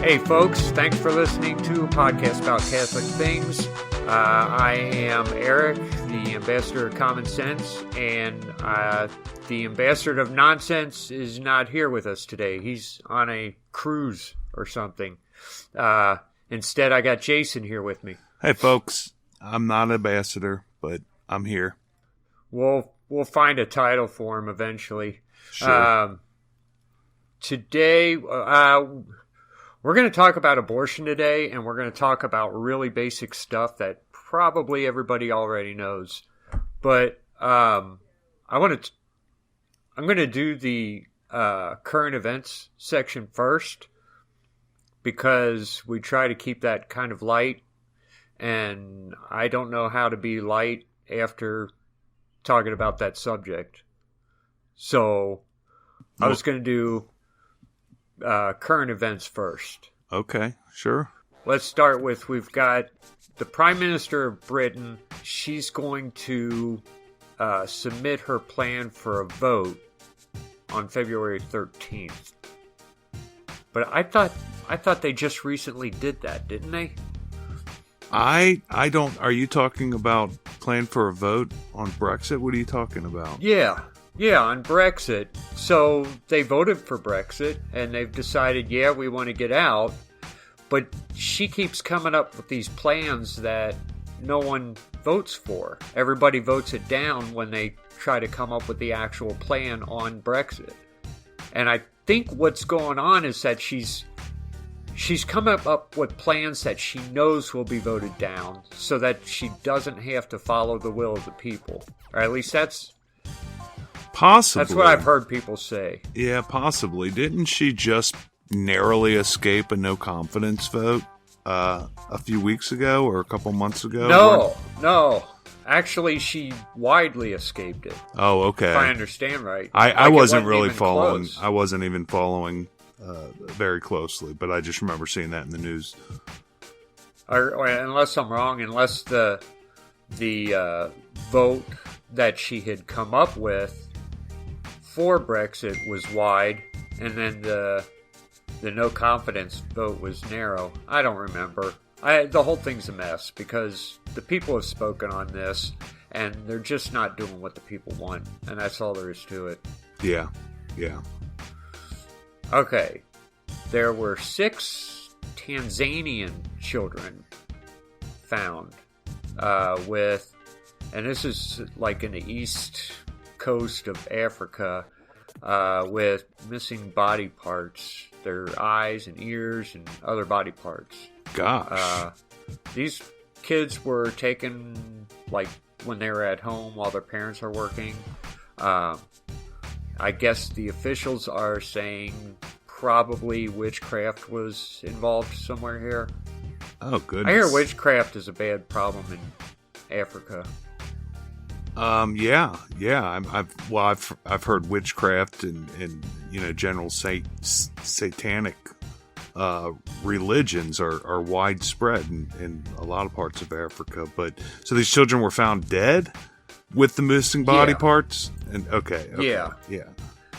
Hey folks, thanks for listening to a podcast about Catholic things. I am Eric, the ambassador of common sense, and the ambassador of nonsense is not here with us today. He's on a cruise or something. Instead, I got Jason here with me. Hey folks, I'm not ambassador, but I'm here. We'll find a title for him eventually. Sure. Today, we're going to talk about abortion today, and we're going to talk about really basic stuff that probably everybody already knows. But I'm going to do the current events section first because we try to keep that kind of light, and I don't know how to be light after talking about that subject. So I was going to do current events first. Okay, sure. Let's start with, we've got the Prime Minister of Britain. She's going to submit her plan for a vote on February 13th. But I thought they just recently did that, didn't they? I don't. Are you talking about plan for a vote on Brexit? What are you talking about? Yeah, on Brexit. So they voted for Brexit, and they've decided, yeah, we want to get out. But she keeps coming up with these plans that no one votes for. Everybody votes it down when they try to come up with the actual plan on Brexit. And I think what's going on is that she's come up with plans that she knows will be voted down so that she doesn't have to follow the will of the people. Or at least that's possibly. That's what I've heard people say. Yeah, possibly. Didn't she just narrowly escape a no confidence vote a few weeks ago or a couple months ago? No. Actually, she widely escaped it. Oh, okay. If I understand right. I wasn't really following. Close. I wasn't even following very closely, but I just remember seeing that in the news. Or unless I'm wrong, unless the vote that she had come up with for Brexit was wide, and then the no confidence vote was narrow. I don't remember. The whole thing's a mess because the people have spoken on this, and they're just not doing what the people want, and that's all there is to it. Yeah. Okay, there were 6 Tanzanian children found with, and this is like in the east coast of Africa, with missing body parts, their eyes and ears and other body parts. Gosh. These kids were taken like when they were at home while their parents are working. I guess the officials are saying probably witchcraft was involved somewhere here. Oh, goodness. I hear witchcraft is a bad problem in Africa. Yeah. I've heard witchcraft and general satanic religions are widespread in a lot of parts of Africa. But so these children were found dead with the missing body parts, and okay. Yeah.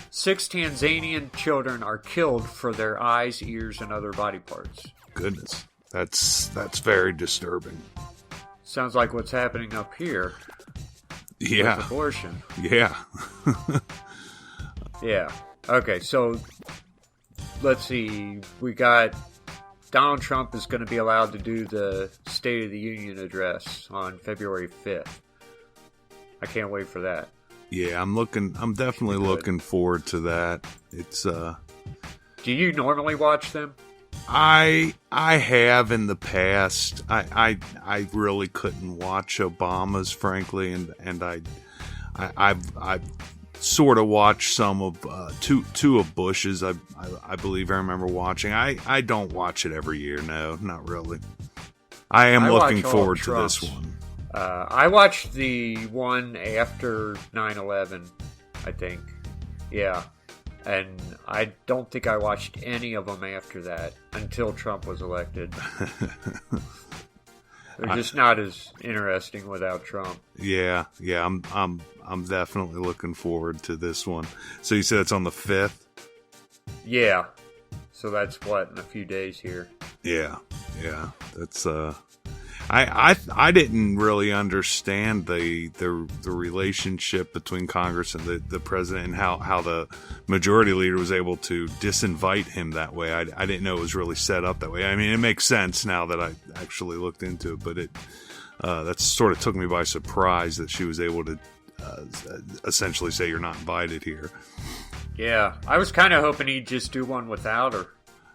6 Tanzanian children are killed for their eyes, ears, and other body parts. Goodness, that's very disturbing. Sounds like what's happening up here. Yeah. With abortion. Yeah. Yeah. Okay, so let's see. We got Donald Trump is going to be allowed to do the State of the Union address on February 5th. I can't wait for that. Yeah, I'm definitely looking forward to that. It's Do you normally watch them? I have in the past. I really couldn't watch Obama's, frankly, and I've sort of watched some of two of Bush's. I believe I remember watching. I don't watch it every year. No, not really. I am looking forward to this one. I watched the one after 9/11, I think. Yeah. And I don't think I watched any of them after that until Trump was elected. They're just not as interesting without Trump. Yeah. I'm definitely looking forward to this one. So you said it's on the 5th? Yeah. So that's what, in a few days here. Yeah. That's I didn't really understand the relationship between Congress and the president, and how the majority leader was able to disinvite him that way. I didn't know it was really set up that way. I mean, it makes sense now that I actually looked into it, but that sort of took me by surprise that she was able to essentially say you're not invited here. Yeah, I was kind of hoping he'd just do one without her.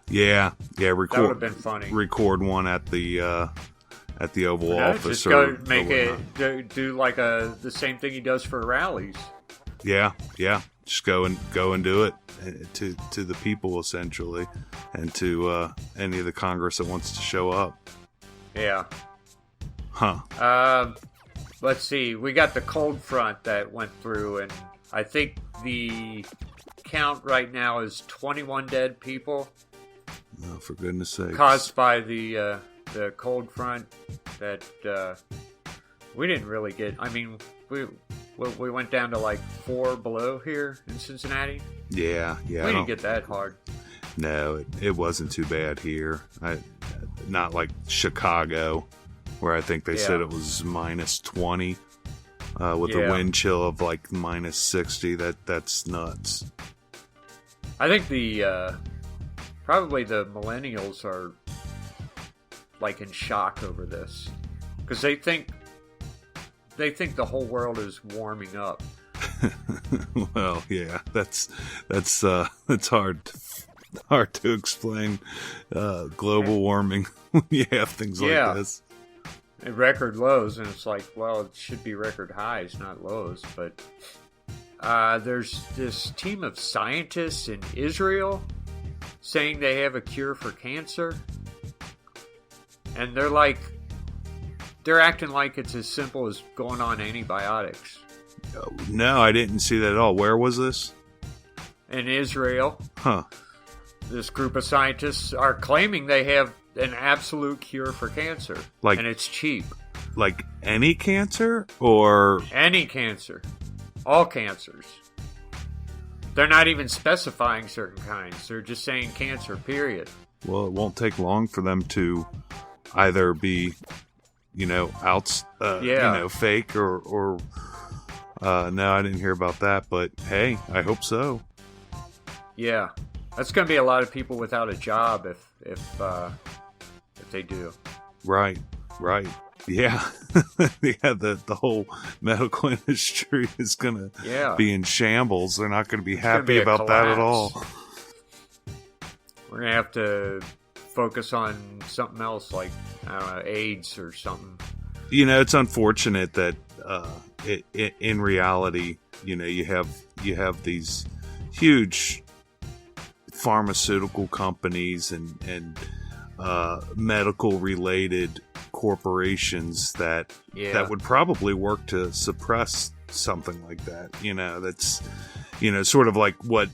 Yeah. Record, that would have been funny. Record one at the Oval Office. Just go make it do like the same thing he does for rallies. Yeah. Just go and do it to the people essentially, and to any of the Congress that wants to show up. Yeah. Huh. Let's see. We got the cold front that went through, and I think the count right now is 21 dead people. Oh, for goodness sake! Caused by the cold front that we didn't really get. I mean, we went down to like 4 below here in Cincinnati. Yeah. We didn't get that hard. No, it wasn't too bad here. Not like Chicago, where I think they said it was -20 with a wind chill of like -60. That's nuts. I think probably the millennials are like in shock over this, because they think the whole world is warming up. Well, yeah, that's hard to explain global warming when you have things like this. And record lows, and it's like, well, it should be record highs, not lows. But there's this team of scientists in Israel saying they have a cure for cancer, and they're acting like it's as simple as going on antibiotics. No, I didn't see that at all. Where was this? In Israel. Huh. This group of scientists are claiming they have an absolute cure for cancer, and it's cheap. Like any cancer, or any cancer, all cancers. They're not even specifying certain kinds. They're just saying cancer, period. Well, it won't take long for them to either be, fake or no, I didn't hear about that, but hey, I hope so. Yeah, that's going to be a lot of people without a job if they do. Right. Yeah. Yeah, the whole medical industry is going to be in shambles. They're not going to be happy about that at all. We're going to have to focus on something else, like, I don't know, AIDS or something. It's unfortunate that in reality, you have these huge pharmaceutical companies and medical related corporations that would probably work to suppress something like that. That's sort of like what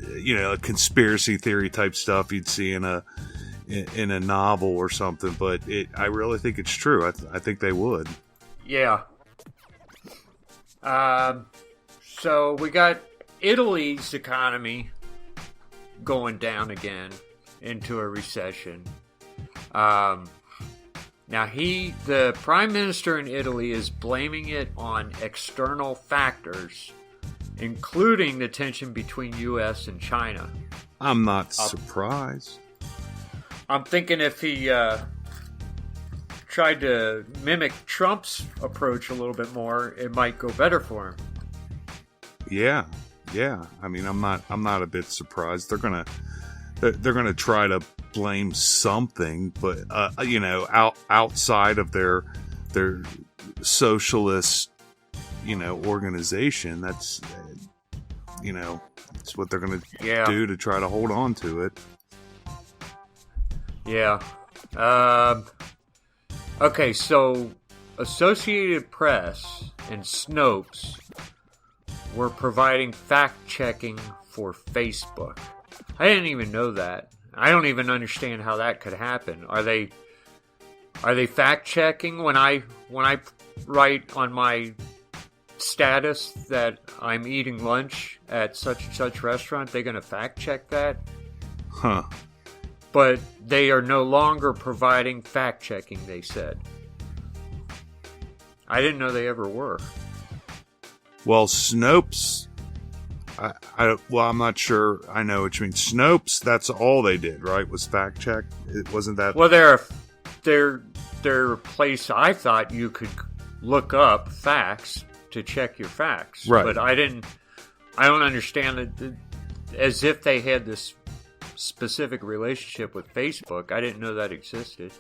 a conspiracy theory type stuff you'd see in a novel or something. But I really think it's true. I think they would. Yeah. So we got Italy's economy going down again into a recession. Now the prime minister in Italy is blaming it on external factors, including the tension between U.S. and China. I'm not surprised. I'm thinking if he tried to mimic Trump's approach a little bit more, it might go better for him. Yeah. I mean, I'm not a bit surprised. They're gonna try to blame something, but outside of their socialist organization, that's that's what they're gonna do to try to hold on to it. Yeah. Okay, so Associated Press and Snopes were providing fact-checking for Facebook. I didn't even know that. I don't even understand how that could happen. Are they fact-checking when I write on my status that I'm eating lunch at such and such restaurant? They're going to fact-check that? Huh. but they are no longer providing fact-checking, they said. I didn't know they ever were. Well, Snopes, I'm not sure I know what you mean. Snopes, that's all they did, right? Was fact check? It wasn't that. Well, they're a place I thought you could look up facts to check your facts. Right. But I don't understand it as if they had this specific relationship with Facebook. I didn't know that existed.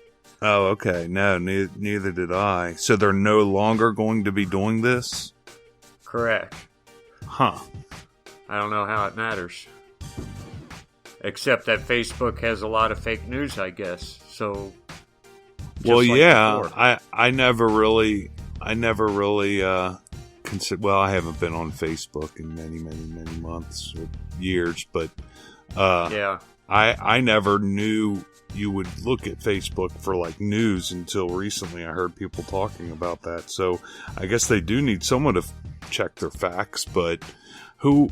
Oh, okay. No, neither did I. So they're no longer going to be doing this? Correct. Huh. I don't know how it matters. Except that Facebook has a lot of fake news, I guess. So, well, yeah, before. I never really consider. Well, I haven't been on Facebook in many months or years, but yeah, I never knew you would look at Facebook for like news until recently. I heard people talking about that. So I guess they do need someone to check their facts, but who,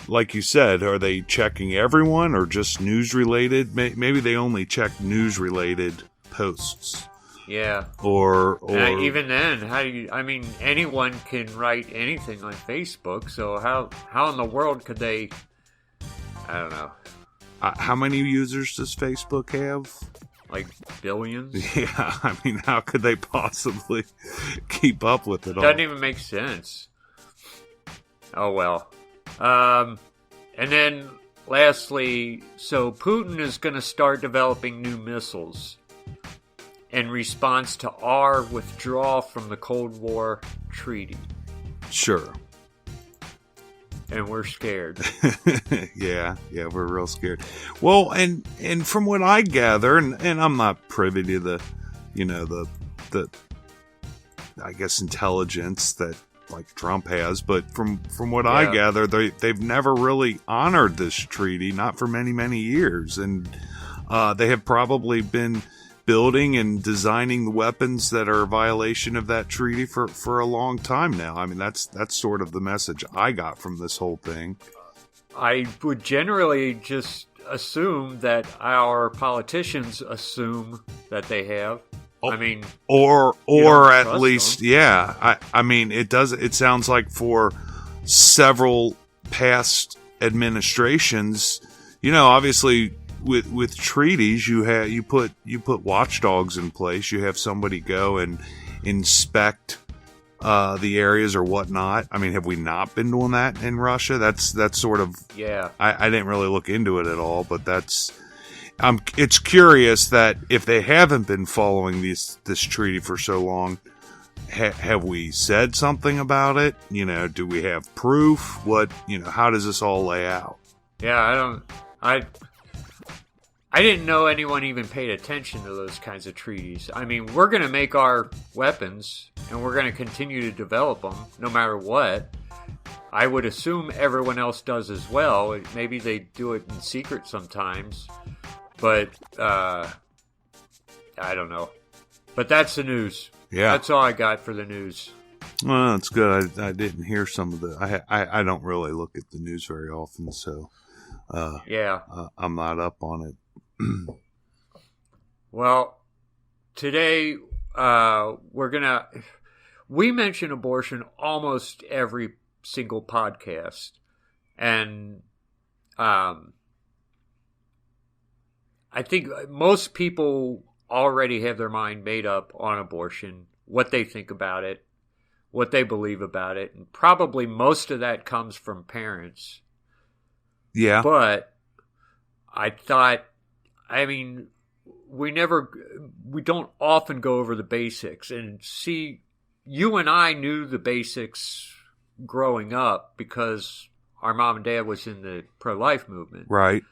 like you said, are they checking everyone or just news related? Maybe they only check news related posts. Yeah. Or even then, how do you? I mean, anyone can write anything on Facebook. So how in the world could they? I don't know. How many users does Facebook have? Like billions? Yeah, I mean, how could they possibly keep up with it all? Doesn't even make sense. Oh well. And then lastly, so Putin is going to start developing new missiles in response to our withdrawal from the Cold War treaty. Sure. And we're scared. yeah, we're real scared. Well, and from what I gather, and I'm not privy to the I guess intelligence that like Trump has, but from what I gather, they've never really honored this treaty, not for many years, and they have probably been building and designing the weapons that are a violation of that treaty for a long time now. I mean, that's sort of the message I got from this whole thing. I would generally just assume that our politicians assume that they have. I mean, or at least, them. Yeah. I mean, it sounds like for several past administrations, obviously, with treaties, you put watchdogs in place. You have somebody go and inspect the areas or whatnot. I mean, have we not been doing that in Russia? That's sort of I didn't really look into it at all, but it's curious that if they haven't been following this treaty for so long, have we said something about it? Do we have proof? What how does this all lay out? Yeah, I didn't know anyone even paid attention to those kinds of treaties. I mean, we're going to make our weapons, and we're going to continue to develop them, no matter what. I would assume everyone else does as well. Maybe they do it in secret sometimes, but I don't know. But that's the news. Yeah, that's all I got for the news. Well, that's good. I didn't hear some of the. I don't really look at the news very often, so I'm not up on it. Well, today we mention abortion almost every single podcast, and I think most people already have their mind made up on abortion, what they think about it, what they believe about it, and probably most of that comes from parents. Yeah. But I thought, I mean, we don't often go over the basics. And see, you and I knew the basics growing up because our mom and dad was in the pro-life movement. Right.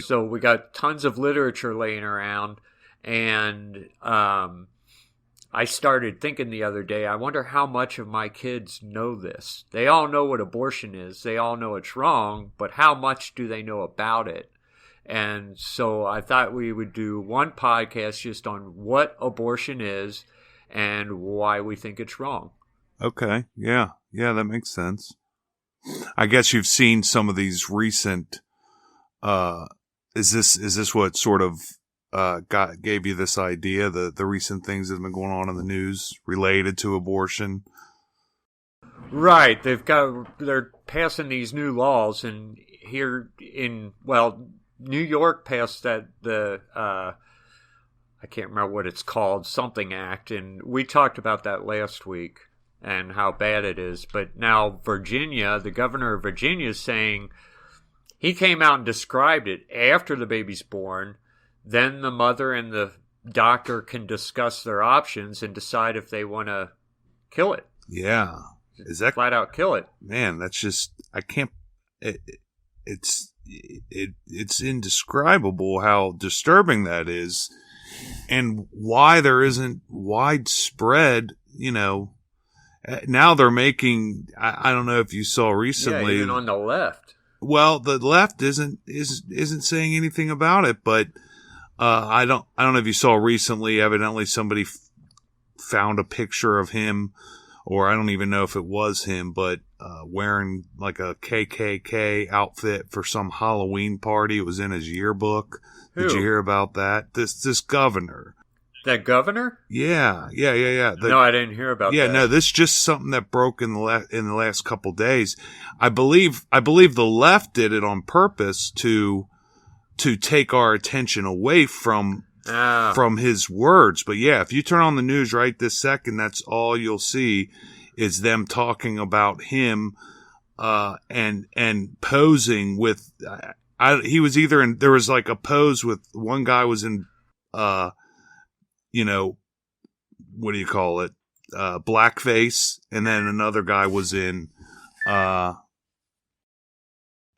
So we got tons of literature laying around. And I started thinking the other day, I wonder how much of my kids know this. They all know what abortion is. They all know it's wrong. But how much do they know about it? And so I thought we would do one podcast just on what abortion is and why we think it's wrong. Okay. Yeah, that makes sense. I guess you've seen some of these recent Is this what sort of gave you this idea? The recent things that have been going on in the news related to abortion. Right. They're passing these new laws, and here in, well, New York passed I can't remember what it's called, something act, and we talked about that last week and how bad it is. But now Virginia, the governor of Virginia is saying, he came out and described it after the baby's born. Then the mother and the doctor can discuss their options and decide if they want to kill it. Yeah. Is that flat out kill it? Man, that's just, I can't, it's indescribable how disturbing that is, and why there isn't widespread, now they're making, I don't know if you saw recently. Yeah, even on the left. Well, the left isn't saying anything about it, but I don't know if you saw recently. Evidently, somebody found a picture of him, or I don't even know if it was him, but wearing like a KKK outfit for some Halloween party. It was in his yearbook. Who? Did you hear about that? This governor. That governor? Yeah. No, I didn't hear about that. Yeah, no, this is just something that broke in the last couple days. I believe the left did it on purpose to take our attention away from his words. But yeah, if you turn on the news right this second, that's all you'll see is them talking about him and posing with. He was either in. There was like a pose with one guy was in. What do you call it? Blackface, and then another guy was in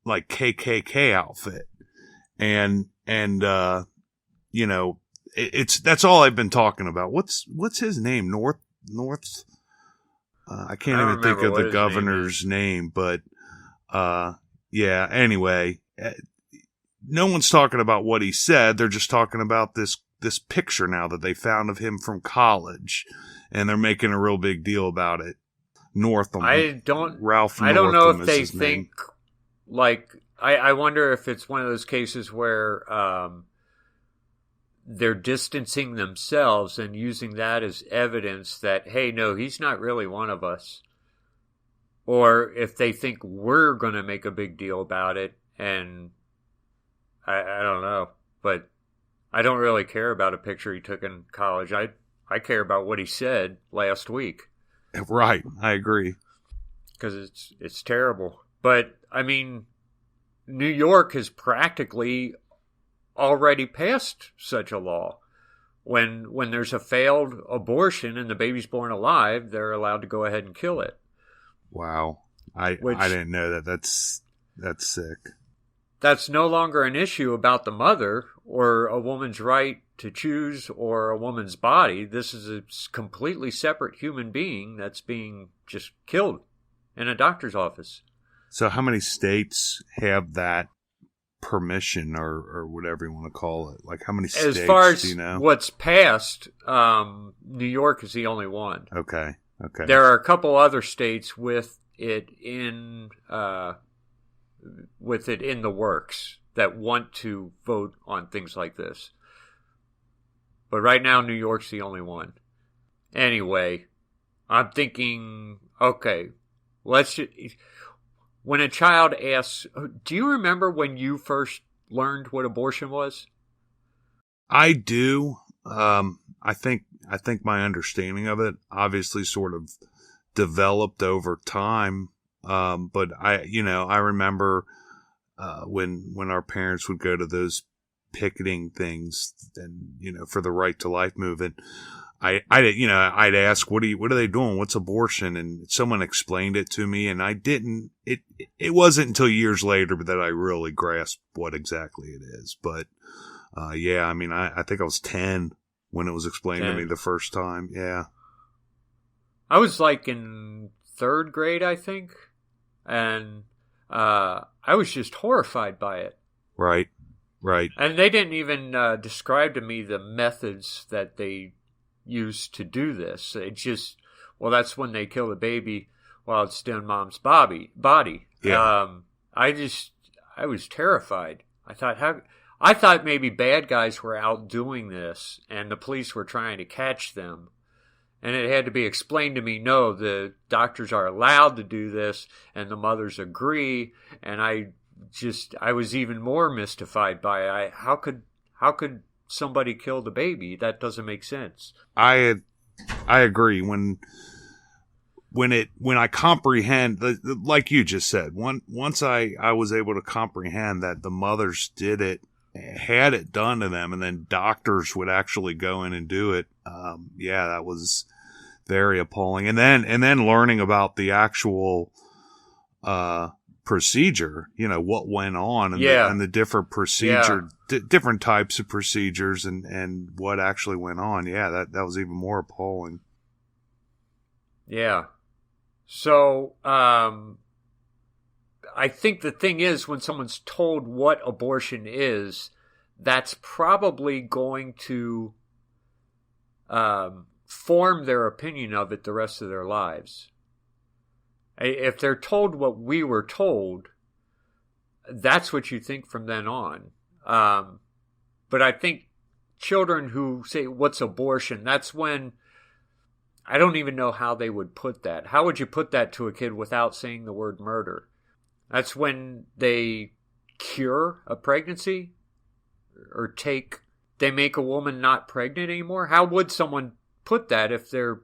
like KKK outfit, and it's that's all I've been talking about. What's his name? North. I can't even think of the governor's name, but yeah. Anyway, no one's talking about what he said. They're just talking about this picture now that they found of him from college, and they're making a real big deal about it. Northam. Ralph Northam. I don't know if they think name. Like, I wonder if it's one of those cases where they're distancing themselves and using that as evidence that, hey, no, he's not really one of us. Or if they think we're going to make a big deal about it, and I don't know. But I don't really care about a picture he took in college. I care about what he said last week. Right, I agree. Because it's terrible. But, I mean, New York has practically already passed such a law. When there's a failed abortion and the baby's born alive, they're allowed to go ahead and kill it. Wow. I didn't know that. That's sick. That's no longer an issue about the mother or a woman's right to choose or a woman's body. This is a completely separate human being that's being just killed in a doctor's office. So how many states have that permission or whatever you want to call it? Like how many states, as far as do you know? What's passed, New York is the only one. Okay. There are a couple other states with it in the works that want to vote on things like this. But right now, New York's the only one. Anyway, I'm thinking, okay, when a child asks, do you remember when you first learned what abortion was? I do. I think my understanding of it obviously sort of developed over time. But I remember when our parents would go to those picketing things and for the Right to Life movement, I'd ask, what are they doing? What's abortion? And someone explained it to me, and I didn't. It wasn't until years later that I really grasped what exactly it is. But yeah, I mean, I think I was 10 when it was explained to me the first time. Yeah, I was like in 3rd grade, I think, and I was just horrified by it. Right. And they didn't even describe to me the methods that they used to do this. It just, that's when they kill the baby while it's still in mom's body. Yeah. I was terrified. I thought, I thought maybe bad guys were out doing this and the police were trying to catch them. And it had to be explained to me, no, the doctors are allowed to do this and the mothers agree. And I was even more mystified by it. How could somebody kill the baby? That doesn't make sense. I agree. When I comprehend, like you just said, once I was able to comprehend that the mothers did it, had it done to them, and then doctors would actually go in and do it. That was very appalling. And then learning about the actual procedure, what went on, and the different procedure, different types of procedures, and what actually went on. Yeah, that was even more appalling. Yeah. So, I think the thing is, when someone's told what abortion is, that's probably going to form their opinion of it the rest of their lives. If they're told what we were told, that's what you think from then on. But I think children who say, what's abortion? That's when, I don't even know how they would put that. How would you put that to a kid without saying the word murder? That's when they cure a pregnancy or they make a woman not pregnant anymore. How would someone put that if they're,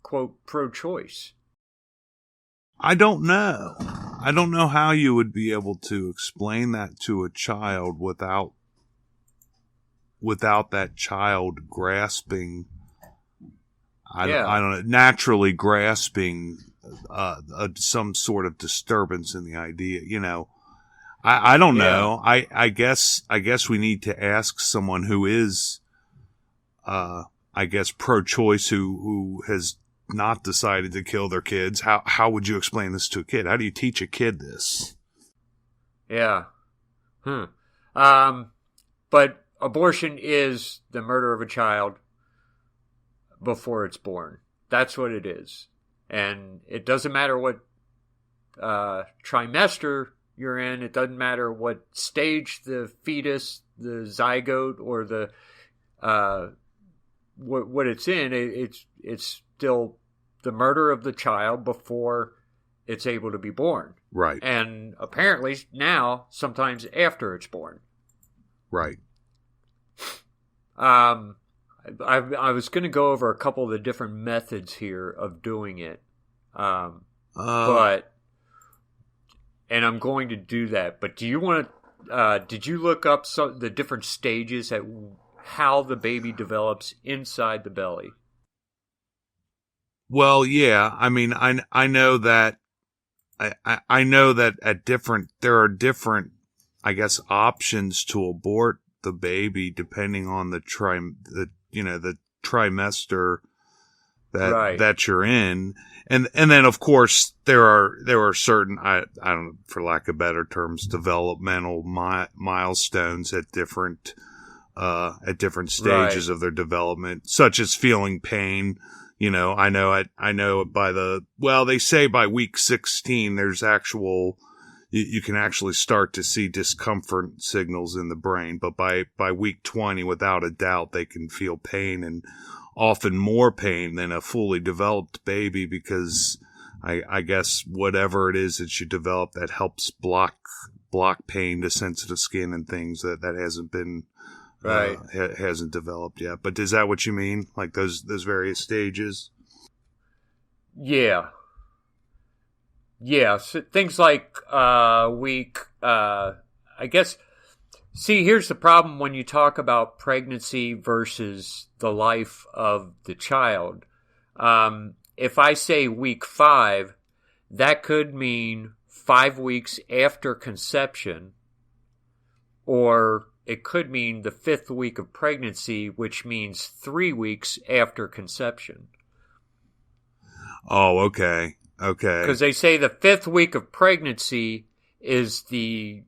quote, pro-choice? I don't know. I don't know how you would be able to explain that to a child without that child grasping, I don't know, naturally grasping some sort of disturbance in the idea. I don't know. I guess we need to ask someone who is, pro-choice, who has not decided to kill their kids. How would you explain this to a kid? How do you teach a kid this? Yeah. But abortion is the murder of a child before it's born. That's what it is. And it doesn't matter what trimester you're in. It doesn't matter what stage the fetus, the zygote, or the what it's in. It's still the murder of the child before it's able to be born. Right. And apparently now, sometimes after it's born. Right. I was going to go over a couple of the different methods here of doing it. And I'm going to do that. But do you want to, did you look up the different stages at how the baby develops inside the belly? Well, yeah. I mean, I know that, I know that there are different, I guess, options to abort the baby depending on the trimester that you're in. And then of course there are certain, I don't, for lack of better terms, developmental milestones at different stages of their development, such as feeling pain. I know they say by week 16 there's you can actually start to see discomfort signals in the brain, but by week 20, without a doubt, they can feel pain, and often more pain than a fully developed baby, because I guess whatever it is that you develop that helps block pain to sensitive skin and things that hasn't been right hasn't developed yet. But is that what you mean? Like those various stages? Yeah. Yeah, so things like week, I guess, see, here's the problem when you talk about pregnancy versus the life of the child. If I say week 5, that could mean 5 weeks after conception, or it could mean the 5th week of pregnancy, which means 3 weeks after conception. Oh, okay. Okay. Because they say the 5th week of pregnancy is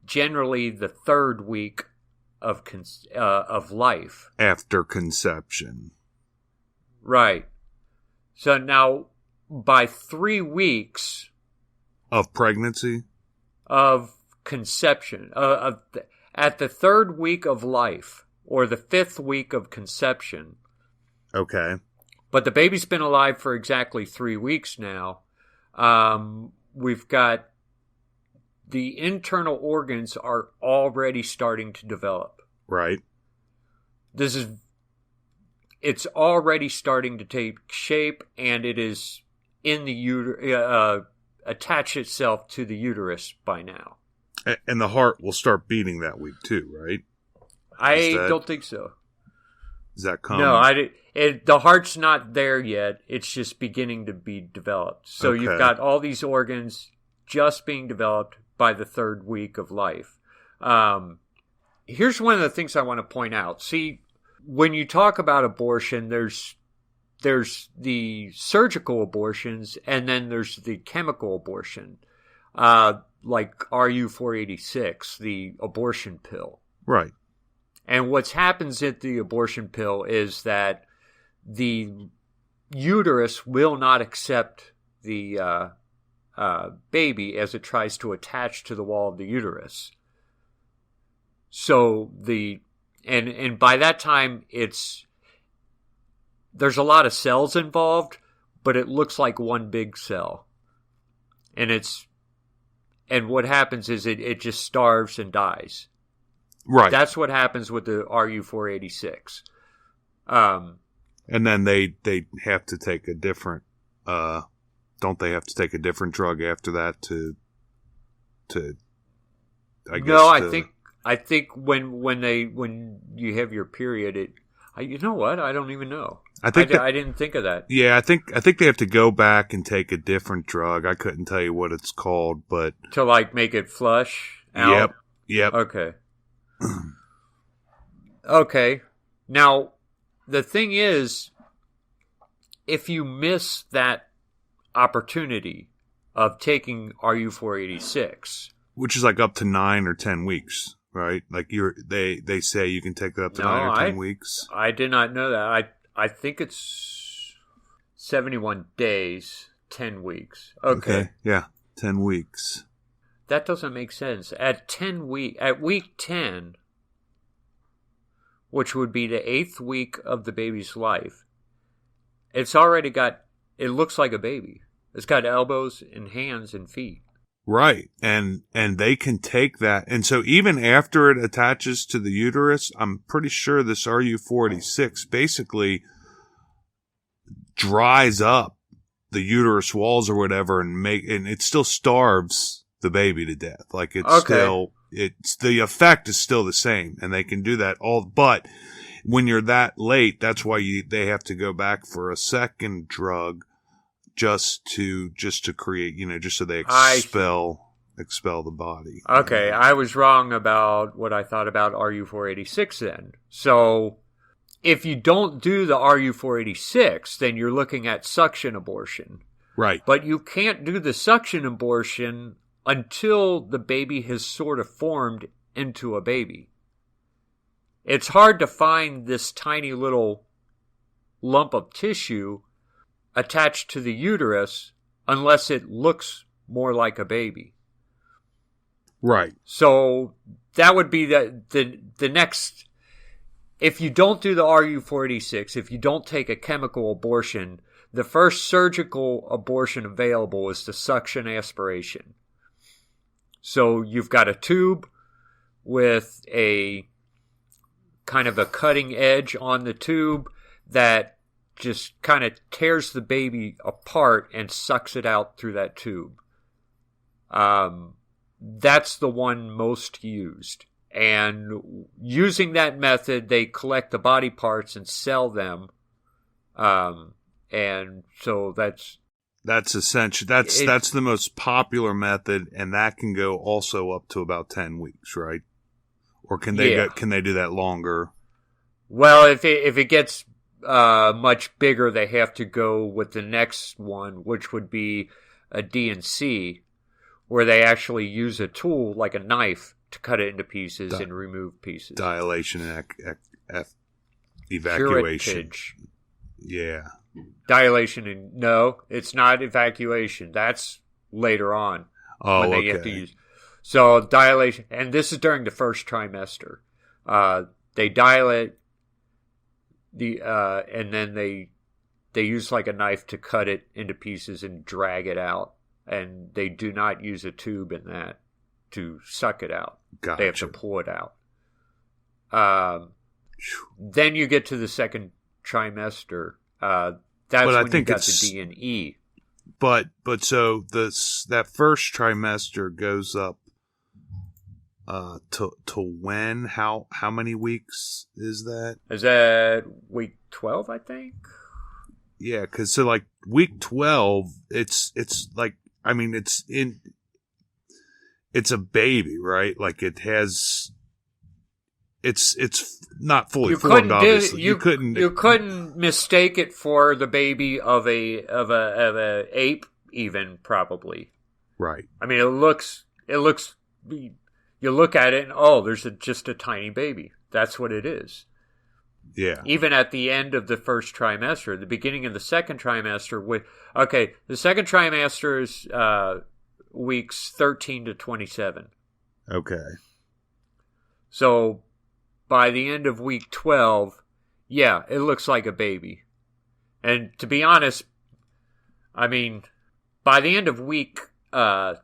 generally the 3rd week of life after conception. Right. So now, by 3 weeks of pregnancy, of conception, at the 3rd week of life or the 5th week of conception. Okay. But the baby's been alive for exactly 3 weeks now. We've got the internal organs are already starting to develop. Right. It's already starting to take shape, and it is in the attach itself to the uterus by now. And the heart will start beating that week too, right? I don't think so. Is that coming? No, the heart's not there yet. It's just beginning to be developed. So You've got all these organs just being developed by the 3rd week of life. Here's one of the things I want to point out. See, when you talk about abortion, there's the surgical abortions, and then there's the chemical abortion, like RU486, the abortion pill. Right. And what happens at the abortion pill is that the uterus will not accept the baby as it tries to attach to the wall of the uterus. So and by that time there's a lot of cells involved, but it looks like one big cell. And what happens is it just starves and dies. Right. That's what happens with the RU486. And then they have to take a different don't they have to take a different drug after that to I guess? No, I think when you have your period, you know what? I don't even know. I didn't think of that. Yeah, I think they have to go back and take a different drug. I couldn't tell you what it's called, but to like make it flush out. Yep. Okay. Okay. Now, the thing is, if you miss that opportunity of taking RU486, which is like up to 9 or 10 weeks, right? Like they say you can take that up to 9 or 10 weeks. I did not know that. I think it's 71 days, 10 weeks. Okay. Yeah, 10 weeks. That doesn't make sense. At week 10, which would be the 8th week of the baby's life, it's already got, it looks like a baby. It's got elbows and hands and feet. Right. And they can take that. And so even after it attaches to the uterus, I'm pretty sure this RU486 basically dries up the uterus walls or whatever and it still starves the baby to death. Like the effect is still the same, and they can do that but when you're that late, that's why they have to go back for a second drug just to create, just so they expel the body. Okay, I was wrong about what I thought about RU486 then. So if you don't do the RU486, then you're looking at suction abortion. Right. But you can't do the suction abortion until the baby has sort of formed into a baby. It's hard to find this tiny little lump of tissue attached to the uterus unless it looks more like a baby. Right. So that would be the next. If you don't do the RU486, if you don't take a chemical abortion, the first surgical abortion available is the suction aspiration. So you've got a tube with a kind of a cutting edge on the tube that just kind of tears the baby apart and sucks it out through that tube. That's the one most used. And using that method, they collect the body parts and sell them. And so that's essential. That's the most popular method, and that can go also up to about 10 weeks, right? Or can they do that longer? Well, if it gets much bigger, they have to go with the next one, which would be a D&C, where they actually use a tool like a knife to cut it into pieces and remove pieces. Dilation and evacuation. Curettage. Yeah. Dilation and no, it's not evacuation. That's later on when they have to use. So dilation, and this is during the first trimester. They dilate and then they use like a knife to cut it into pieces and drag it out. And they do not use a tube in that to suck it out. Gotcha. They have to pull it out. Then you get to the second trimester. That's when you got the D and E. But so that first trimester goes up to when? How many weeks is that? Is that week 12, I think? Yeah, because so like week 12, it's like, I mean, it's a baby, right? Like it has, it's not fully formed, obviously. You couldn't mistake it for the baby of a ape, even, probably. Right. I mean, it looks. You look at it and there's just a tiny baby. That's what it is. Yeah. Even at the end of the first trimester, the beginning of the second trimester. The second trimester is weeks 13 to 27. Okay. So by the end of week 12, yeah, it looks like a baby. And to be honest, I mean, by the end of week 10,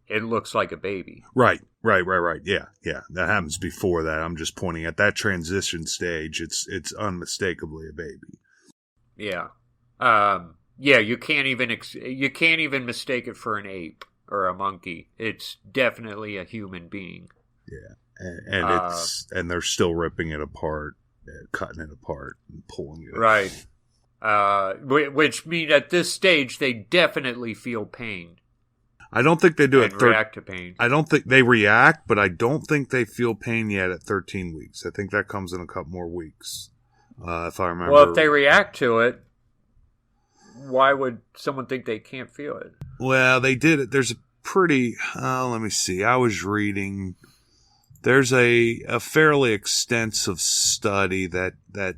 it looks like a baby. Right. Yeah. That happens before that. I'm just pointing at that transition stage. It's unmistakably a baby. Yeah. You can't even mistake it for an ape or a monkey. It's definitely a human being. Yeah. And they're still ripping it apart, cutting it apart and pulling it. Right. Which means at this stage they definitely feel pain. I don't think they do and react to pain. I don't think they react, but I don't think they feel pain yet at 13 weeks. I think that comes in a couple more weeks, if I remember. Well, if they react to it, why would someone think they can't feel it? Well, they did it. There's a pretty. Let me see. I was reading. There's a fairly extensive study that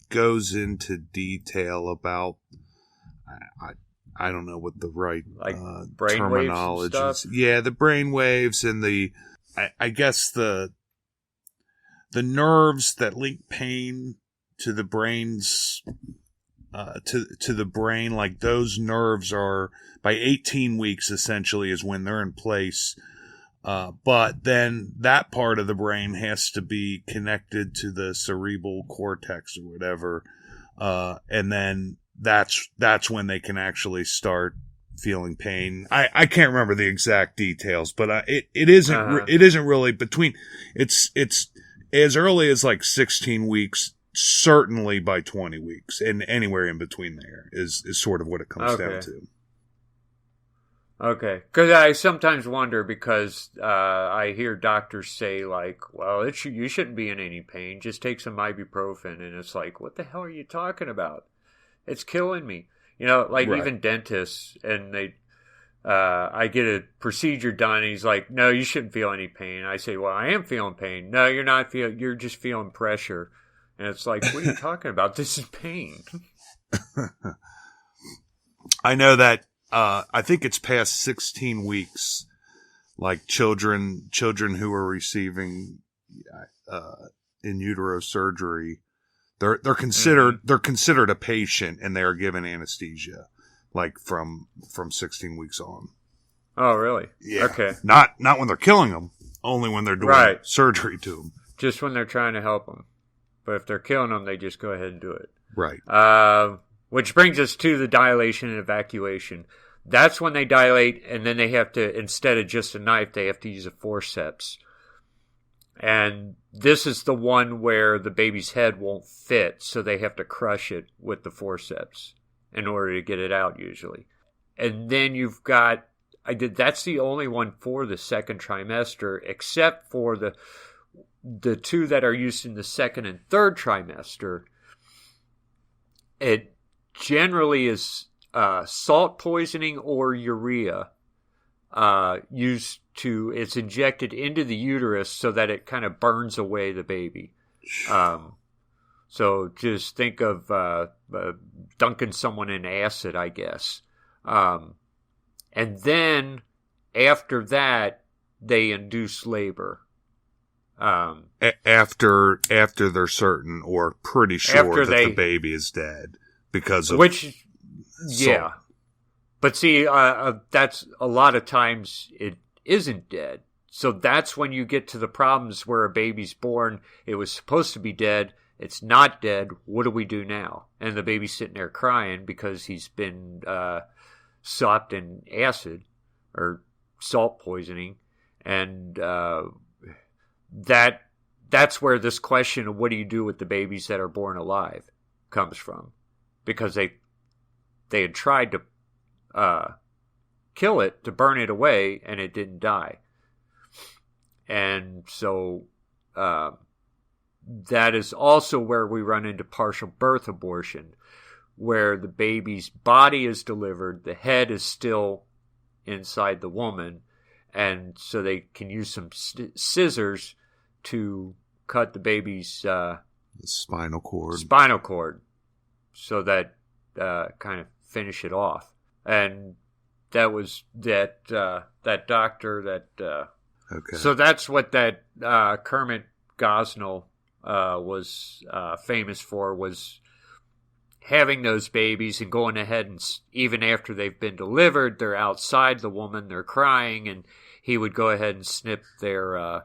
goes into detail about. I don't know what the right terminology is. Yeah, the brain waves and I guess the nerves that link pain to the brain's to the brain, like those nerves are by 18 weeks essentially is when they're in place. But then that part of the brain has to be connected to the cerebral cortex or whatever, and then that's when they can actually start feeling pain. I can't remember the exact details, but it isn't really between. It's as early as like 16 weeks, certainly by 20 weeks, and anywhere in between there is sort of what it comes down to. Okay, because I sometimes wonder because I hear doctors say like, well, you shouldn't be in any pain, just take some ibuprofen, and it's like, what the hell are you talking about? It's killing me. Like right. Even dentists, and I get a procedure done, and he's like, no, you shouldn't feel any pain. I say, well, I am feeling pain. No, you're not you're just feeling pressure. And it's like, what are you talking about? This is pain. I know that, I think it's past 16 weeks, like children who are receiving, in utero surgery, they're considered a patient, and they are given anesthesia, like from 16 weeks on. Oh, really? Yeah. Okay. Not when they're killing them, only when they're doing surgery to them. Just when they're trying to help them. But if they're killing them, they just go ahead and do it. Right. Which brings us to the dilation and evacuation. That's when they dilate, and then they have to, instead of just a knife, they have to use a forceps. And this is the one where the baby's head won't fit, so they have to crush it with the forceps in order to get it out, usually. And then you've got, that's the only one for the second trimester, except for the two that are used in the second and third trimester. It generally is salt poisoning or urea it's injected into the uterus so that it kind of burns away the baby. So just think of dunking someone in acid, I guess. And then after that, they induce labor. After they're certain or pretty sure that the baby is dead because of yeah. But see, that's a lot of times it isn't dead. So that's when you get to the problems where a baby's born. It was supposed to be dead. It's not dead. What do we do now? And the baby's sitting there crying because he's been sopped in acid or salt poisoning. And that's where this question of what do you do with the babies that are born alive comes from. Because they had tried to kill it, to burn it away, and it didn't die. And so that is also where we run into partial birth abortion, where the baby's body is delivered, the head is still inside the woman, and so they can use some scissors to cut the baby's the spinal cord, so that kind of finish it off. And that was that doctor that. Okay. So that's what that Kermit Gosnell was famous for, was having those babies and going ahead and even after they've been delivered, they're outside the woman, they're crying, and he would go ahead and snip their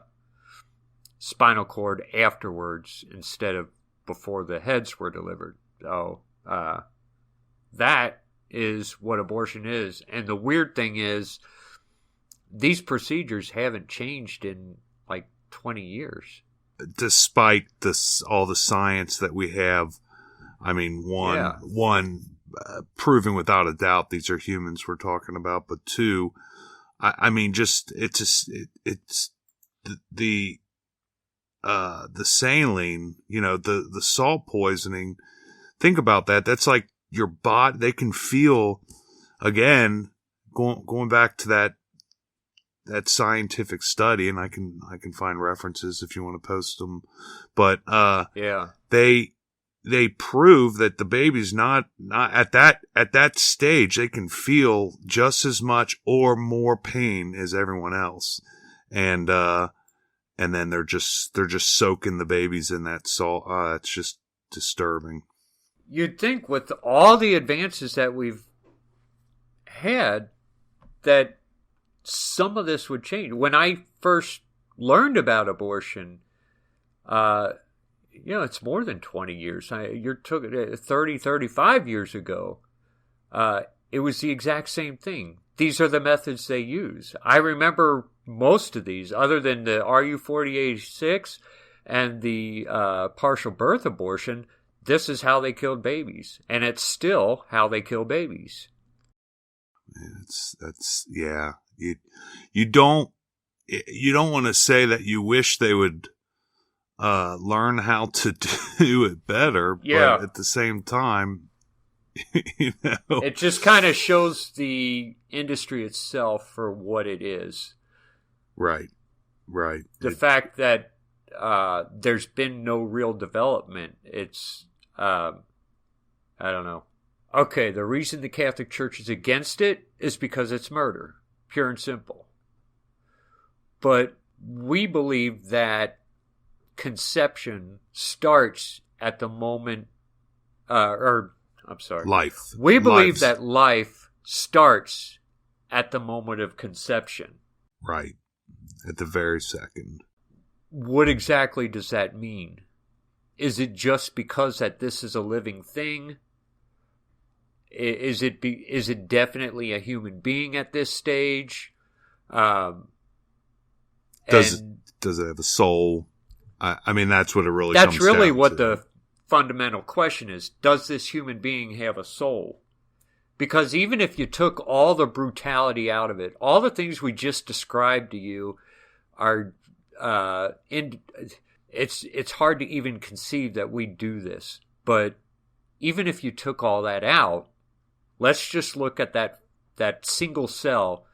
spinal cord afterwards instead of before the heads were delivered. So that is what abortion is. And the weird thing is, these procedures haven't changed in like 20 years. Despite all the science that we have, I mean, one proving without a doubt these are humans we're talking about, but two, I mean, just it's the saline, the salt poisoning. Think about that. That's like your body. They can feel, again, going back to that scientific study, and I can find references if you want to post them. But they prove that the baby's not at that stage. They can feel just as much or more pain as everyone else, and then they're just soaking the babies in that salt. It's just disturbing. You'd think with all the advances that we've had that some of this would change. When I first learned about abortion, it's more than 20 years. You're talking 30, 35 years ago. It was the exact same thing. These are the methods they use. I remember most of these, other than the RU-4086 and the partial birth abortion. This is how they killed babies, and it's still how they kill babies. You don't want to say that you wish they would learn how to do it better, but at the same time, it just kind of shows the industry itself for what it is. Right. The fact that there's been no real development. It's I don't know. Okay, the reason the Catholic Church is against it is because it's murder, pure and simple. But we believe that conception starts at the moment, life. We believe that life starts at the moment of conception. Right. At the very second. What exactly does that mean? Is it just because that this is a living thing? Is it definitely a human being at this stage? Does it have a soul? I mean, that's what it really comes down to. That's really what the fundamental question is. Does this human being have a soul? Because even if you took all the brutality out of it, all the things we just described to you are it's hard to even conceive that we do this. But even if you took all that out, let's just look at that single cell,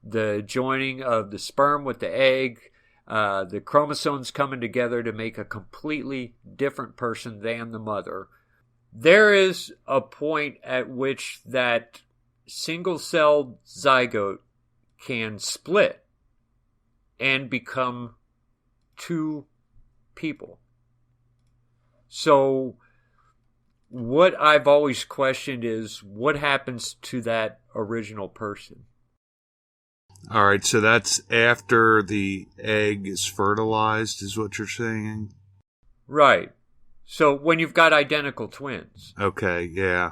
the joining of the sperm with the egg, the chromosomes coming together to make a completely different person than the mother. There is a point at which that single-celled zygote can split and become two people. So what I've always questioned is what happens to that original person? All right, so that's after the egg is fertilized, is what you're saying? Right. So when you've got identical twins. Okay, yeah.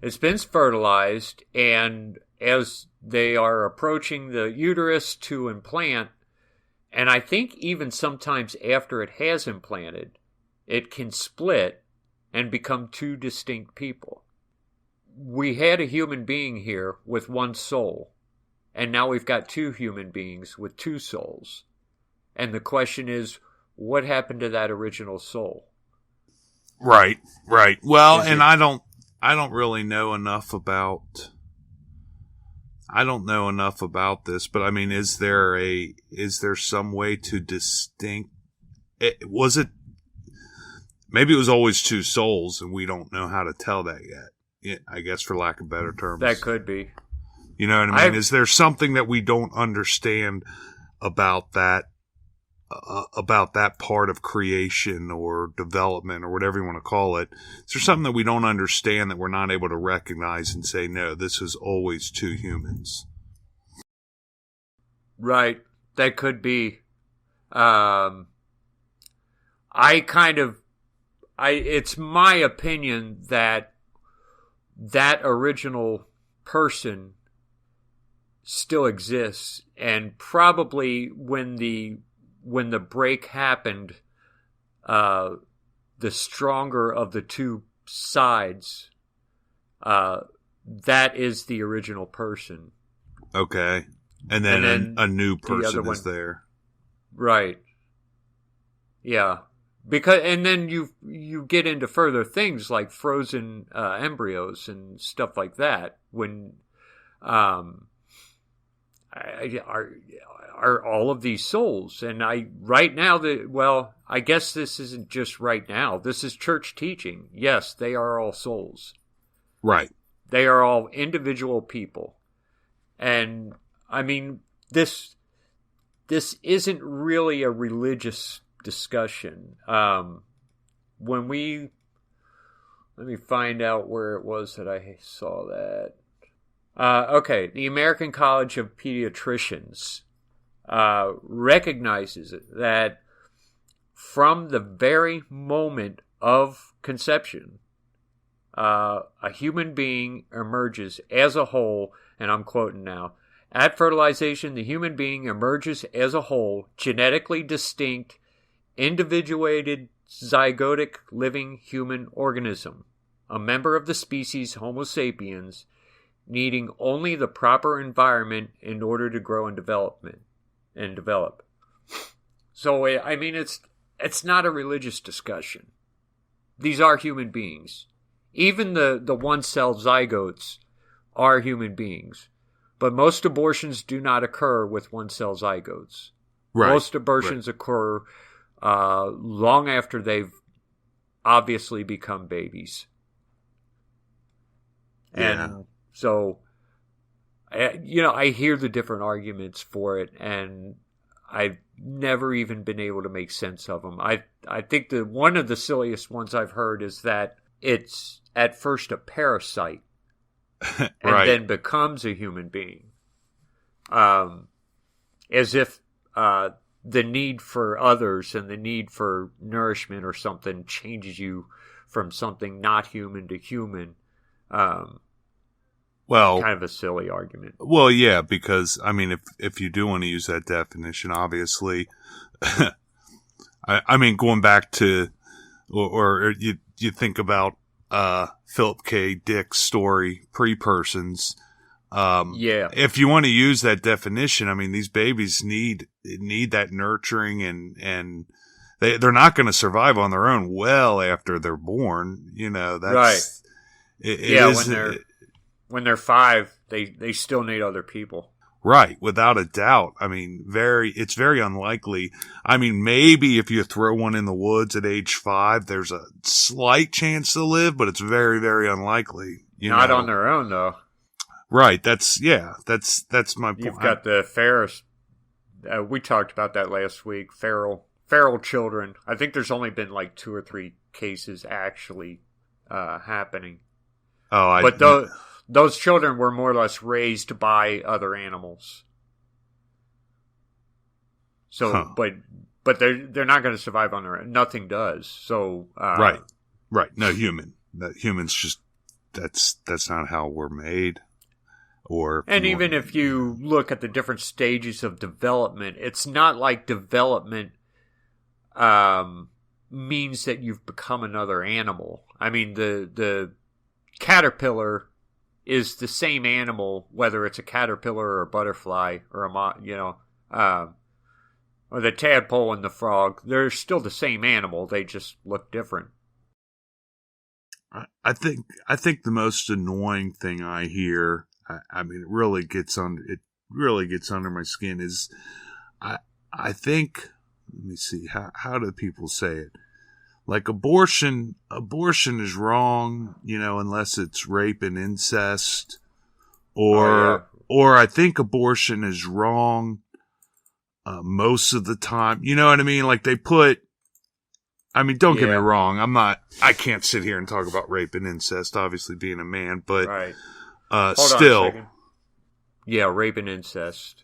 It's been fertilized, and as they are approaching the uterus to implant, and I think even sometimes after it has implanted, it can split and become two distinct people. We had a human being here with one soul, and now we've got two human beings with two souls. And the question is, what happened to that original soul? Right. Well, and I don't really know enough about. I don't know enough about this, but I mean, is there some way to distinct? Was it? Maybe it was always two souls, and we don't know how to tell that yet. Yeah, I guess, for lack of better terms, that could be. You know what I mean? Is there something that we don't understand about that part of creation or development or whatever you want to call it? Is there something that we don't understand that we're not able to recognize and say, no, this was always two humans? Right. That could be. It's my opinion that original person still exists, and probably when the break happened, the stronger of the two sides, that is the original person. Okay. And then a new person is there. Right. Yeah. And then you get into further things like frozen embryos and stuff like that. When are all of these souls? And I guess this isn't just right now. This is church teaching. Yes, they are all souls. Right. They are all individual people. And I mean, this isn't really a religious discussion. Let me find out where it was that I saw that. Okay, the American College of Pediatricians recognizes that from the very moment of conception, a human being emerges as a whole, and I'm quoting now, at fertilization, the human being emerges as a whole, genetically distinct, individuated, zygotic living human organism, a member of the species Homo sapiens, needing only the proper environment in order to grow and develop. So, I mean, it's not a religious discussion. These are human beings. Even the one-cell zygotes are human beings. But most abortions do not occur with one-cell zygotes. Right. Most abortions occur long after they've obviously become babies. Yeah. And so, I hear the different arguments for it, and I've never even been able to make sense of them. I think one of the silliest ones I've heard is that it's at first a parasite and right. then becomes a human being. As if the need for others and the need for nourishment or something changes you from something not human to human. Well, kind of a silly argument. Well, yeah, because I mean, if you do want to use that definition, obviously, I mean, going back to, or you think about Philip K. Dick's story, Pre-Persons. Yeah. If you want to use that definition, I mean, these babies need that nurturing, and they're not going to survive on their own well after they're born. You know, that's right. When they're 5, they still need other people. Right, without a doubt. I mean, it's very unlikely. I mean, maybe if you throw one in the woods at age 5, there's a slight chance to live, but it's very, very unlikely. Not on their own, though. Right. That's my point. You've got the Ferris. We talked about that last week. Feral children. I think there's only been like 2 or 3 cases actually happening. But those children were more or less raised by other animals. So, but they're not going to survive on their own. Nothing does. So right. No humans just that's not how we're made. And even if you look at the different stages of development, it's not like development means that you've become another animal. I mean, the caterpillar is the same animal, whether it's a caterpillar or a butterfly or or the tadpole and the frog. They're still the same animal. They just look different. I think the most annoying thing I hear, I mean, it really gets under my skin is, I think, let me see, how do people say it? Like abortion is wrong, unless it's rape and incest, or I think abortion is wrong most of the time. You know what I mean? Like don't get me wrong. I can't sit here and talk about rape and incest, obviously being a man, but right. Still. Yeah, rape and incest.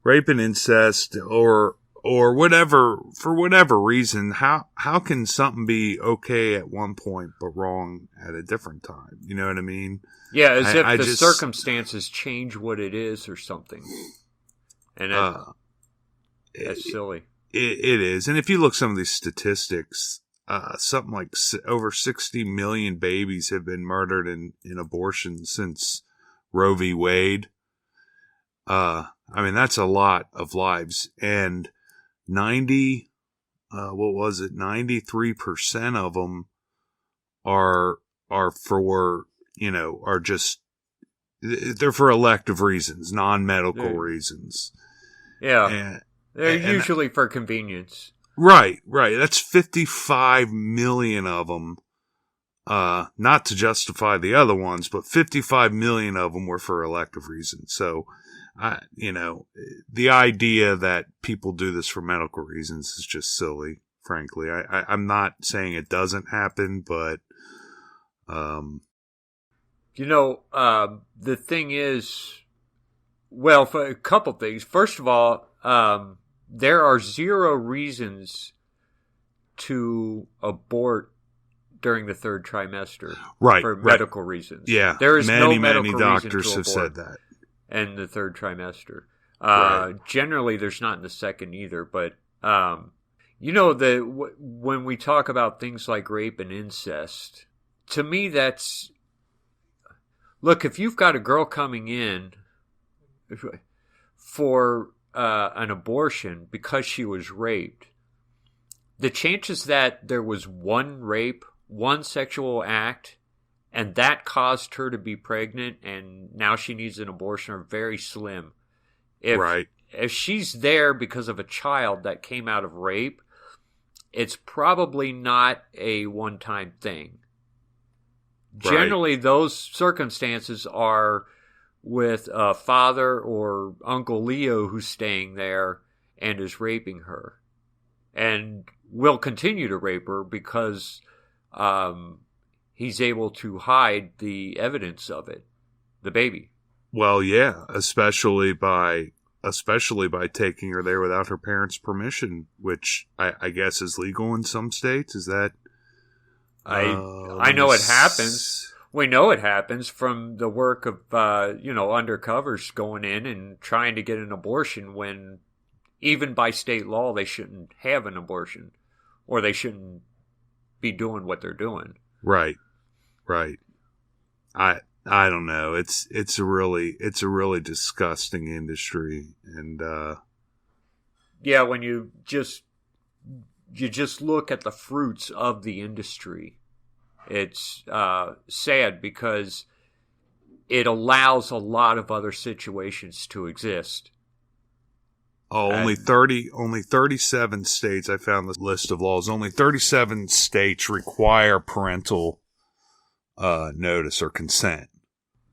Rape and incest or whatever, for whatever reason, how can something be okay at one point but wrong at a different time? You know what I mean? Yeah, as if the circumstances change what it is or something. And that's silly. It is. And if you look at some of these statistics, something like over 60 million babies have been murdered in abortion since Roe v. Wade. I mean, that's a lot of lives. And 93% of them are for, they're for elective reasons, non-medical reasons. Yeah. They're usually for convenience. Right. That's 55 million of them. Not to justify the other ones, but 55 million of them were for elective reasons. So, the idea that people do this for medical reasons is just silly, frankly. I'm not saying it doesn't happen, but, the thing is, well, for a couple things. First of all, there are 0 reasons to abort during the 3rd trimester, right? For medical reasons. Yeah, there is no medical many doctors reason to have said that. In the 3rd trimester, Right. Generally, there's not in the 2nd either. But when we talk about things like rape and incest, to me, that's look. If you've got a girl coming in for an abortion because she was raped, the chances that there was one rape, one sexual act, and that caused her to be pregnant and now she needs an abortion are very slim. If she's there because of a child that came out of rape, it's probably not a one-time thing. Right. Generally, those circumstances are with a father or Uncle Leo who's staying there and is raping her. And will continue to rape her because he's able to hide the evidence of it, the baby. Well, yeah, especially by taking her there without her parents' permission, which I guess is legal in some states. Is that? I know it happens. We know it happens from the work of undercovers going in and trying to get an abortion when, even by state law, they shouldn't have an abortion, or they shouldn't be doing what they're doing. Right. I don't know. It's a really disgusting industry, and yeah, when you just look at the fruits of the industry, it's sad because it allows a lot of other situations to exist. Oh, only 37 states. I found this list of laws. Only 37 states require parental notice or consent.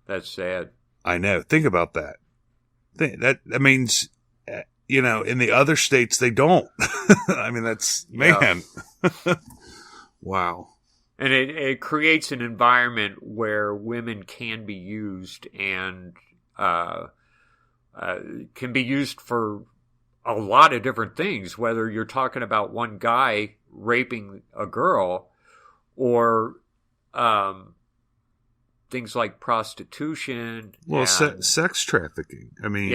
That's sad. I know. Think about that. That means, in the other states, they don't. I mean, that's, man. Yeah. Wow. And it creates an environment where women can be used and can be used for a lot of different things, whether you're talking about one guy raping a girl or things like prostitution. Well, sex trafficking. I mean,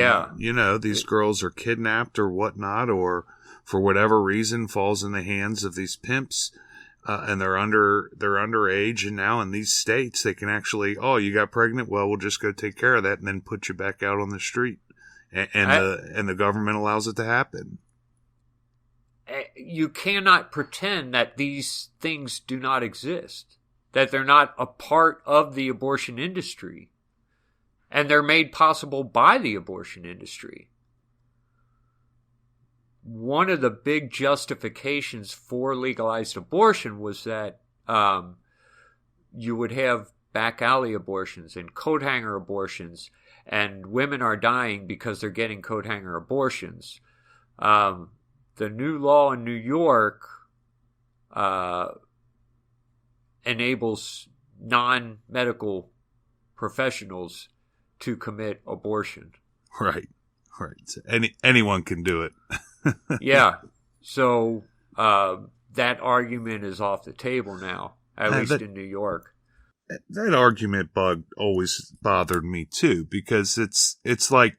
these girls are kidnapped or whatnot, or for whatever reason falls in the hands of these pimps, and they're underage, and now in these states they can actually, you got pregnant? Well, we'll just go take care of that and then put you back out on the street. And the government allows it to happen. You cannot pretend that these things do not exist, that they're not a part of the abortion industry, and they're made possible by the abortion industry. One of the big justifications for legalized abortion was that you would have back alley abortions and coat hanger abortions, and women are dying because they're getting coat hanger abortions. The new law in New York enables non-medical professionals to commit abortion. Right. So anyone can do it. Yeah. So that argument is off the table now, at least in New York. That argument always bothered me too, because it's like,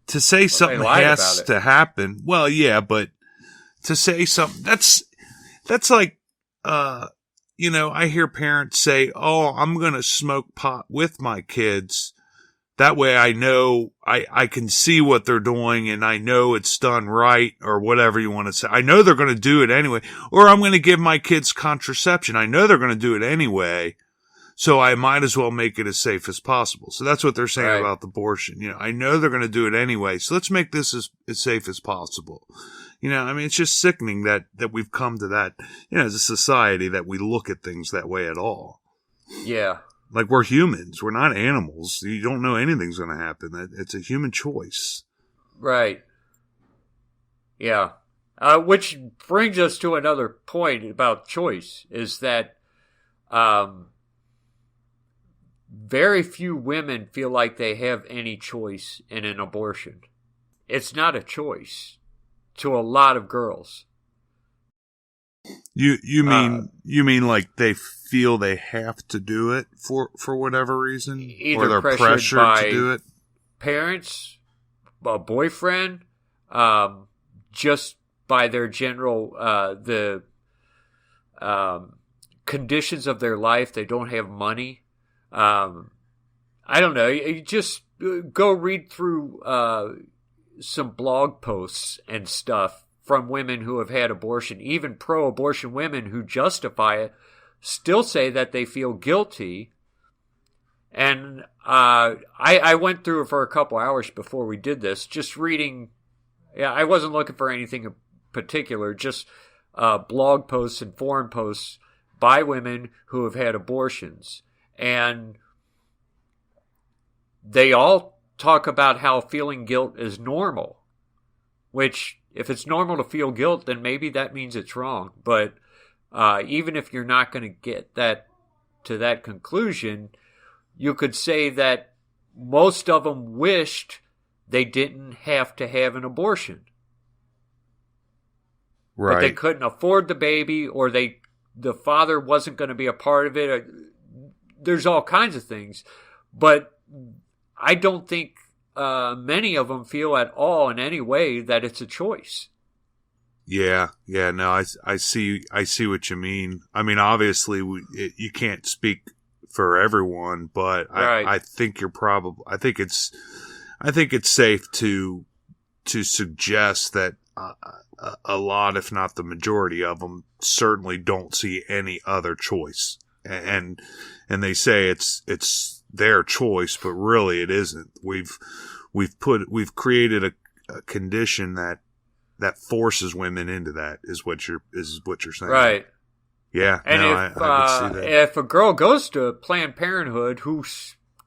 to say something has to happen. Well, yeah, but to say something, that's like, I hear parents say, I'm going to smoke pot with my kids. That way I know I can see what they're doing and I know it's done right, or whatever you want to say. I know they're going to do it anyway. Or I'm going to give my kids contraception. I know they're going to do it anyway. So I might as well make it as safe as possible. So that's what they're saying about abortion. I know they're going to do it anyway. So let's make this as safe as possible. It's just sickening that we've come to that, as a society, that we look at things that way at all. Yeah. Like, we're humans. We're not animals. You don't know anything's going to happen. It's a human choice. Right. Yeah. Which brings us to another point about choice, is that very few women feel like they have any choice in an abortion. It's not a choice to a lot of girls. You mean like they feel they have to do it for whatever reason, either or they're pressured to do it? Parents, a boyfriend, just by their general the conditions of their life. They don't have money. I don't know. You just go read through some blog posts and stuff from women who have had abortion. Even pro-abortion women who justify it still say that they feel guilty. And I went through it for a couple hours before we did this, just reading. Yeah, I wasn't looking for anything in particular, just blog posts and forum posts by women who have had abortions. And they all talk about how feeling guilt is normal, which, if it's normal to feel guilt, then maybe that means it's wrong. But even if you're not going to get to that conclusion, you could say that most of them wished they didn't have to have an abortion. Right. But they couldn't afford the baby, or the father wasn't going to be a part of it. There's all kinds of things. But I don't think many of them feel at all in any way that it's a choice. Yeah, no, I see what you mean. I mean, obviously, you can't speak for everyone, but right. I think I think it's safe to suggest that a lot, if not the majority of them, certainly don't see any other choice, and they say it's their choice, but really it isn't. We've created a condition that forces women into that, is what you're saying. Right. Yeah. And no, I could see that. if a girl goes to Planned Parenthood who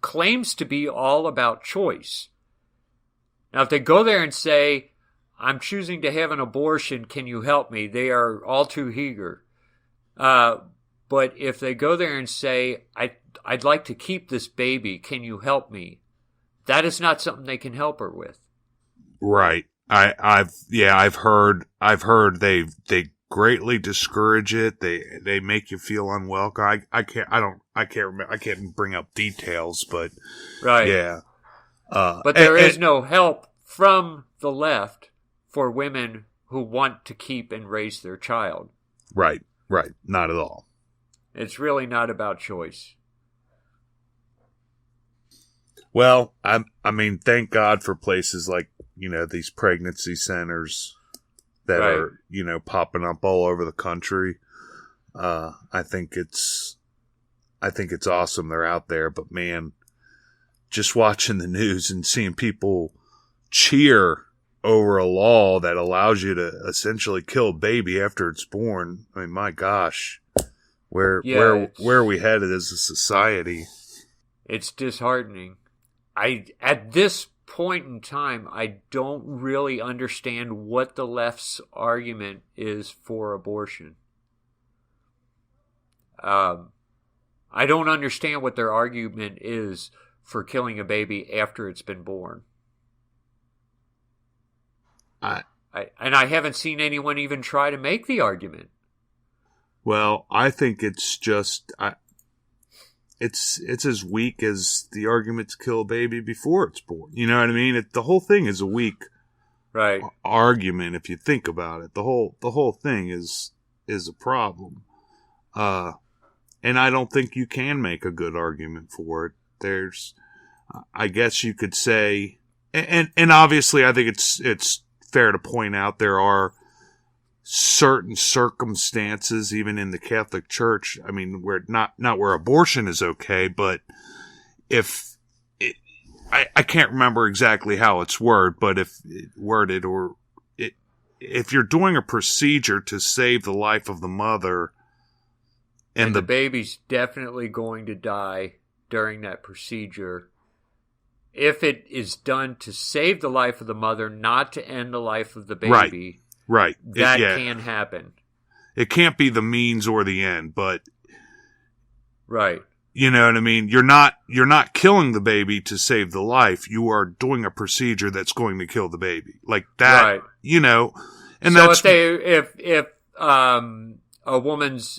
claims to be all about choice. Now, if they go there and say, I'm choosing to have an abortion, can you help me? They are all too eager. But if they go there and say, I'd like to keep this baby, can you help me? That is not something they can help her with. Right. I've heard they greatly discourage it. They make you feel unwelcome. I can't remember. I can't bring up details, but right. Yeah. But there is no help from the left for women who want to keep and raise their child. Right. Not at all. It's really not about choice. Well, I mean, thank God for places like, these pregnancy centers that right. are, popping up all over the country. I think it's awesome they're out there, but man, just watching the news and seeing people cheer over a law that allows you to essentially kill a baby after it's born. I mean, my gosh, where are we headed as a society? It's disheartening. At this point in time, I don't really understand what the left's argument is for abortion. I don't understand what their argument is for killing a baby after it's been born. I haven't seen anyone even try to make the argument. Well, I think it's just it's as weak as the argument to kill a baby before it's born. You know what I mean? The whole thing is a weak argument if you think about it. The whole thing is a problem. And I don't think you can make a good argument for it. There's, I guess you could say, and obviously I think it's fair to point out there are certain circumstances, even in the Catholic Church. I mean, where not where abortion is okay, but I can't remember exactly how it's worded, but if you're doing a procedure to save the life of the mother, and the baby's definitely going to die during that procedure, if it is done to save the life of the mother, not to end the life of the baby, right. That can happen. It can't be the means or the end, but right. You know what I mean? You're not killing the baby to save the life. You are doing a procedure that's going to kill the baby, like that. Right. And so that's if a woman's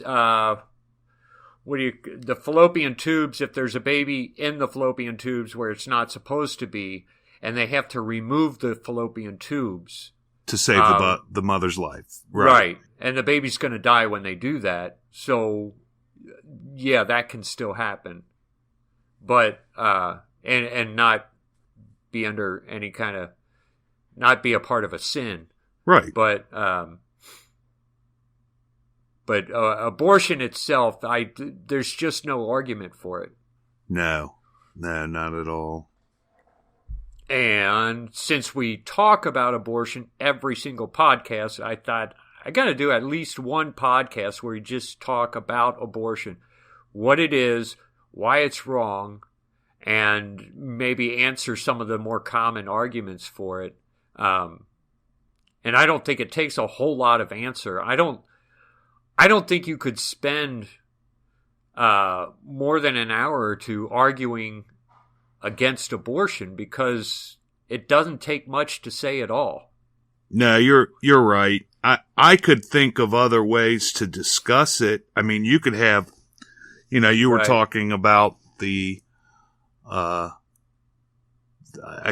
the fallopian tubes, if there's a baby in the fallopian tubes where it's not supposed to be, and they have to remove the fallopian tubes to save the mother's life. Right. And the baby's going to die when they do that. So, yeah, that can still happen. But, and not be under any kind of, not be a part of a sin. Right. But abortion itself, there's just no argument for it. No, not at all. And since we talk about abortion every single podcast, I thought I got to do at least one podcast where we just talk about abortion, what it is, why it's wrong, and maybe answer some of the more common arguments for it. And I don't think it takes a whole lot of answer. I don't think you could spend more than an hour or two arguing against abortion because it doesn't take much to say at all. No, you're right. I could think of other ways to discuss it. I mean, you could have, you were talking about the, I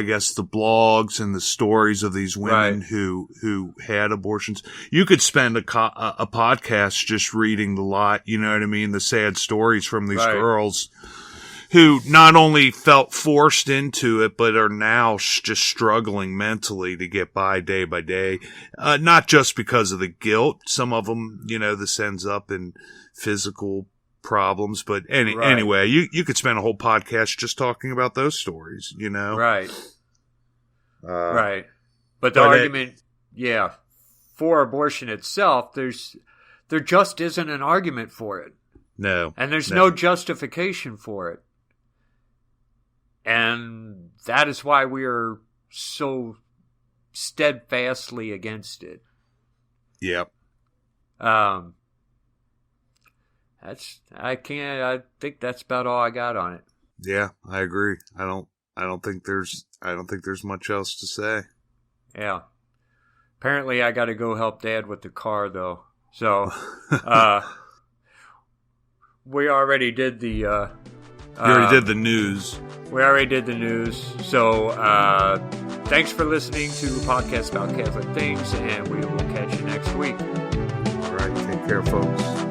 guess the blogs and the stories of these women who had abortions. You could spend a podcast just reading the sad stories from these girls who not only felt forced into it, but are now just struggling mentally to get by day by day. Not just because of the guilt. Some of them, this ends up in physical problems. But anyway, you could spend a whole podcast just talking about those stories, Right. Right. But the argument, for abortion itself, there just isn't an argument for it. No. And there's no justification for it. And that is why we are so steadfastly against it. Yep. I think that's about all I got on it. Yeah, I agree. I don't think there's much else to say. Yeah. Apparently I got to go help Dad with the car though. So, we already did the, you already did the news. We already did the news. So, thanks for listening to a podcast about Catholic things, and we will catch you next week. All right, take care, folks.